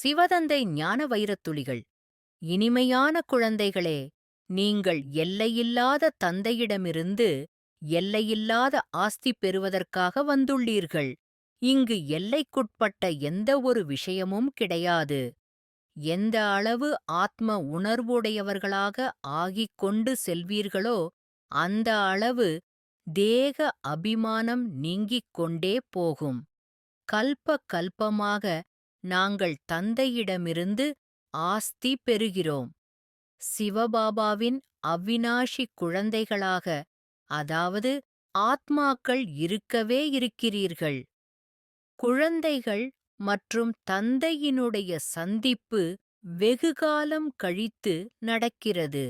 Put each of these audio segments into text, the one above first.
சிவதந்தை ஞான வைரத்துளிகள். இனிமையான குழந்தைகளே, நீங்கள் எல்லையில்லாத தந்தையிடமிருந்து எல்லையில்லாத ஆஸ்தி பெறுவதற்காக வந்துள்ளீர்கள். இங்கு எல்லைக்குட்பட்ட எந்த ஒரு விஷயமும் கிடையாது. எந்த அளவு ஆத்ம உணர்வுடையவர்களாக ஆகிக் கொண்டு செல்வீர்களோ அந்த அளவு தேக அபிமானம் நீங்கிக் கொண்டே போகும். கல்ப கல்பமாக நாங்கள் தந்தையிடமிருந்து ஆஸ்தி பெறுகிறோம். சிவபாபாவின் அவிநாஷி குழந்தைகளாக, அதாவது ஆத்மாக்கள் இருக்கவே இருக்கிறீர்கள். குழந்தைகள் மற்றும் தந்தையினுடைய சந்திப்பு வெகுகாலம் கழித்து நடக்கிறது.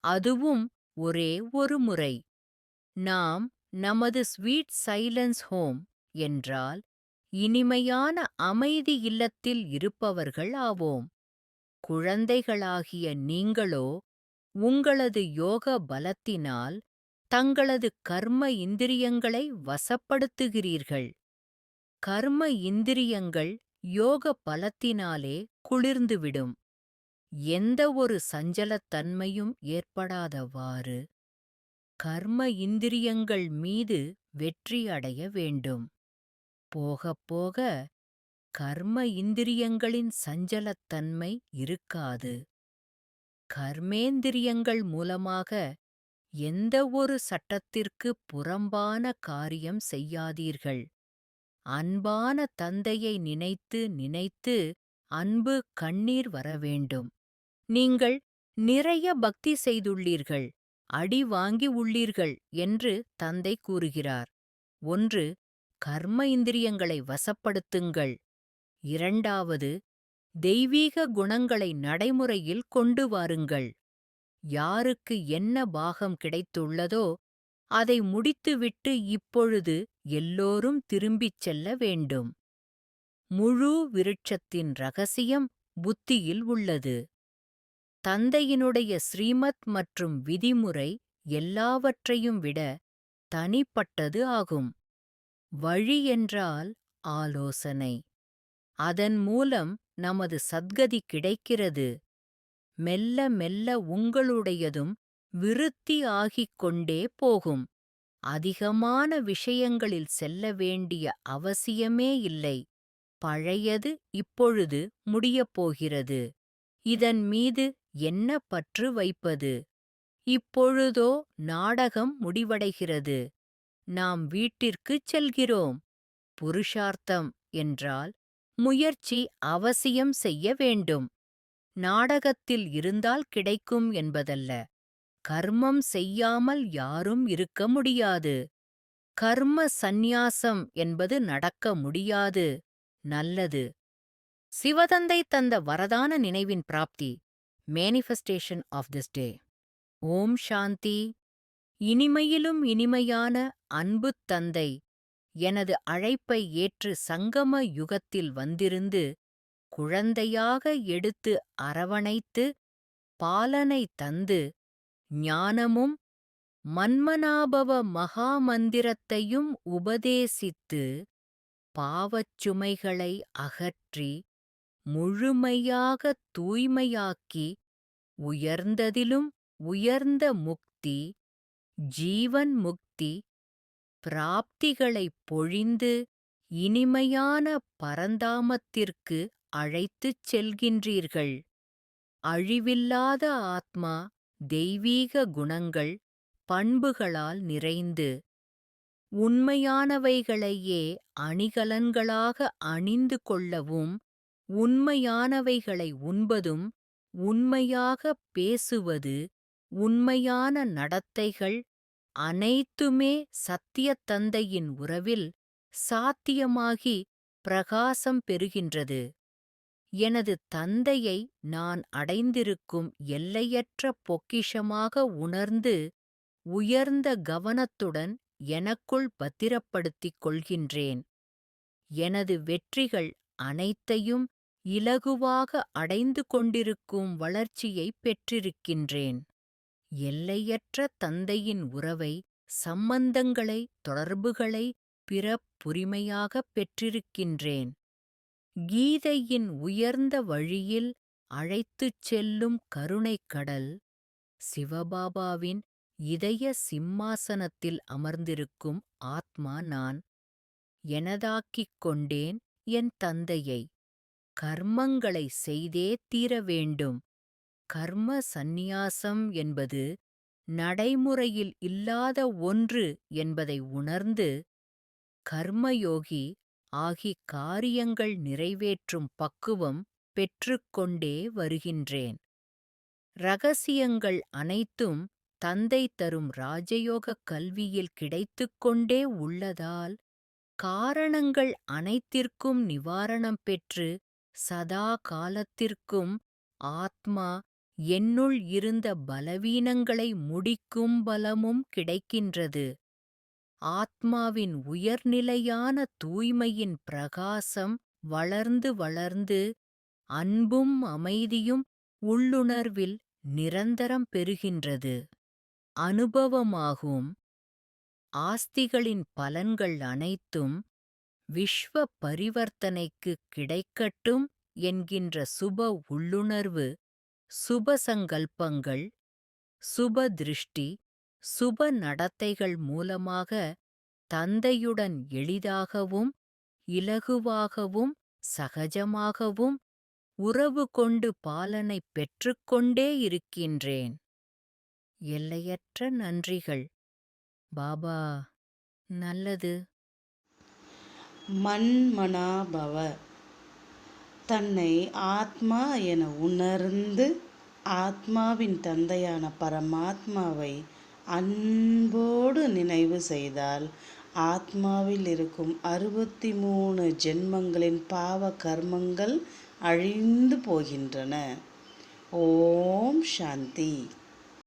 அதுவும் ஒரே ஒரு முறை. நாம் நமது ஸ்வீட் சைலன்ஸ் ஹோம் என்றால் இனிமையான அமைதி இல்லத்தில் இருப்பவர்கள் ஆவோம். குழந்தைகளாகிய நீங்களோ உங்களது யோக பலத்தினால் தங்களது கர்ம இந்திரியங்களை வசப்படுத்துகிறீர்கள். கர்ம இந்திரியங்கள் யோக பலத்தினாலே குளிர்ந்துவிடும். எந்த ஒரு சஞ்சலத்தன்மையும் ஏற்படாதவாறு கர்ம இந்திரியங்கள் மீது வெற்றி அடைய வேண்டும். போகப் போக கர்ம இந்திரியங்களின் சஞ்சலத்தன்மை இருக்காது. கர்மேந்திரியங்கள் மூலமாக எந்த ஒரு சட்டத்திற்கு புறம்பான காரியம் செய்யாதீர்கள். அன்பான தந்தையை நினைத்து நினைத்து அன்பு கண்ணீர் வரவேண்டும். நீங்கள் நிறைய பக்தி செய்துள்ளீர்கள், அடி வாங்கி உள்ளீர்கள் என்று தந்தை கூறுகிறார். 1. கர்ம இந்திரியங்களை வசப்படுத்துங்கள். 2. தெய்வீக குணங்களை நடைமுறையில் கொண்டு வாருங்கள். யாருக்கு என்ன பாகம் கிடைத்துள்ளதோ அதை முடித்துவிட்டு இப்பொழுது எல்லோரும் திரும்பிச் செல்ல வேண்டும். முழு விருட்சத்தின் ரகசியம் புத்தியில் உள்ளது. தந்தையினுடைய ஸ்ரீமத் மற்றும் விதிமுறை எல்லாவற்றையும் விட தனிப்பட்டது ஆகும். வழி என்றால் ஆலோசனை. அதன் மூலம் நமது சத்கதி கிடைக்கிறது. மெல்ல மெல்ல உங்களுடையதும் விருத்தி ஆகிக் கொண்டே போகும். அதிகமான விஷயங்களில் செல்ல வேண்டிய அவசியமே இல்லை. பழையது இப்பொழுது முடியப்போகிறது. இதன் மீது என்ன பற்று வைப்பது? இப்பொழுதோ நாடகம் முடிவடைகிறது. நாம் வீட்டிற்குச் செல்கிறோம். புருஷார்த்தம் என்றால் முயற்சி அவசியம் செய்ய வேண்டும். நாடகத்தில் இருந்தால் கிடைக்கும் என்பதல்ல. கர்மம் செய்யாமல் யாரும் இருக்க முடியாது. கர்ம சந்நியாசம் என்பது நடக்க முடியாது. நல்லது. சிவதந்தை தந்த வரதான நினைவின் பிராப்தி. Manifestation of this day. ஓம் சாந்தி. இனிமையிலும் இனிமையான அன்புத் தந்தை எனது அழைப்பை ஏற்று சங்கம யுகத்தில் வந்திருந்து குழந்தையாக எடுத்து அரவணைத்து பாலனை தந்து ஞானமும் மன்மனாபவ மகாமந்திரத்தையும் உபதேசித்து பாவச்சுமைகளை அகற்றி முழுமையாகத் தூய்மையாக்கி உயர்ந்ததிலும் உயர்ந்த முக்தி, ஜீவன் முக்தி பிராப்திகளைப் பொழிந்து இனிமையான பரந்தாமத்திற்கு அழைத்துச் செல்கின்றீர்கள். அழிவில்லாத ஆத்மா தெய்வீக குணங்கள் பண்புகளால் நிறைந்து உண்மையானவைகளையே அணிகலன்களாக அணிந்து கொள்ளவும், உண்மையானவைகளை உண்பதும், உண்மையாகப் பேசுவது, உண்மையான நடத்தைகள் அனைத்துமே சத்தியத் தந்தையின் உறவில் சாத்தியமாகி பிரகாசம் பெறுகின்றது. எனது தந்தையை நான் அடைந்திருக்கும் எல்லையற்ற பொக்கிஷமாக உணர்ந்து உயர்ந்த கவனத்துடன் எனக்குள் பத்திரப்படுத்திக் கொள்கின்றேன். எனது வெற்றிகள் அனைத்தையும் இலகுவாக அடைந்து கொண்டிருக்கும் வளர்ச்சியைப் பெற்றிருக்கின்றேன். எல்லையற்ற தந்தையின் உறவை, சம்பந்தங்களை, தொடர்புகளை பிறப்புரிமையாகப் பெற்றிருக்கின்றேன். கீதையின் உயர்ந்த வழியில் அழைத்துச் செல்லும் கருணைக்கடல் சிவபாபாவின் இதய சிம்மாசனத்தில் அமர்ந்திருக்கும் ஆத்மா நான். எனதாக்கிக் கொண்டேன் என் தந்தையை. கர்மங்களை செய்தே தீர வேண்டும். கர்ம சந்நியாசம் என்பது நடைமுறையில் இல்லாத ஒன்று என்பதை உணர்ந்து கர்மயோகி ஆகி காரியங்கள் நிறைவேற்றும் பக்குவம் பெற்றுக்கொண்டே வருகின்றேன். ரகசியங்கள் அனைத்தும் தந்தை தரும் ராஜயோக கல்வியில் கிடைத்துக் கொண்டே உள்ளதால் காரணங்கள் அனைத்திற்கும் நிவாரணம் பெற்று சதா காலத்திற்கும் ஆத்மா என்னுள் இருந்த பலவீனங்களை முடிக்கும் பலமும் கிடைக்கின்றது. ஆத்மாவின் உயர்நிலையான தூய்மையின் பிரகாசம் வளர்ந்து வளர்ந்து அன்பும் அமைதியும் உள்ளுணர்வில் நிரந்தரம் பெறுகின்றது. அனுபவமாகும். ஆஸ்திகளின் பலன்கள் அனைத்தும் விஸ்வ பரிவர்த்தனைக்கு கிடைக்கட்டும் என்கின்ற சுப உள்ளுணர்வு, சுப சங்கல்பங்கள், சுப திருஷ்டி, சுப நடத்தைகள் மூலமாக தந்தையுடன் எளிதாகவும் இலகுவாகவும் சகஜமாகவும் உறவு கொண்டு பாலனை பெற்றுக்கொண்டே இருக்கின்றேன். எல்லையற்ற நன்றிகள். பாபா நல்லது. மன்மனாபவ. தன்னை ஆத்மா என உணர்ந்து ஆத்மாவின் தந்தையான பரமாத்மாவை அன்போடு நினைவு செய்தால் ஆத்மாவில் இருக்கும் 63 ஜென்மங்களின் பாவ கர்மங்கள் அழிந்து போகின்றன. ஓம் சாந்தி.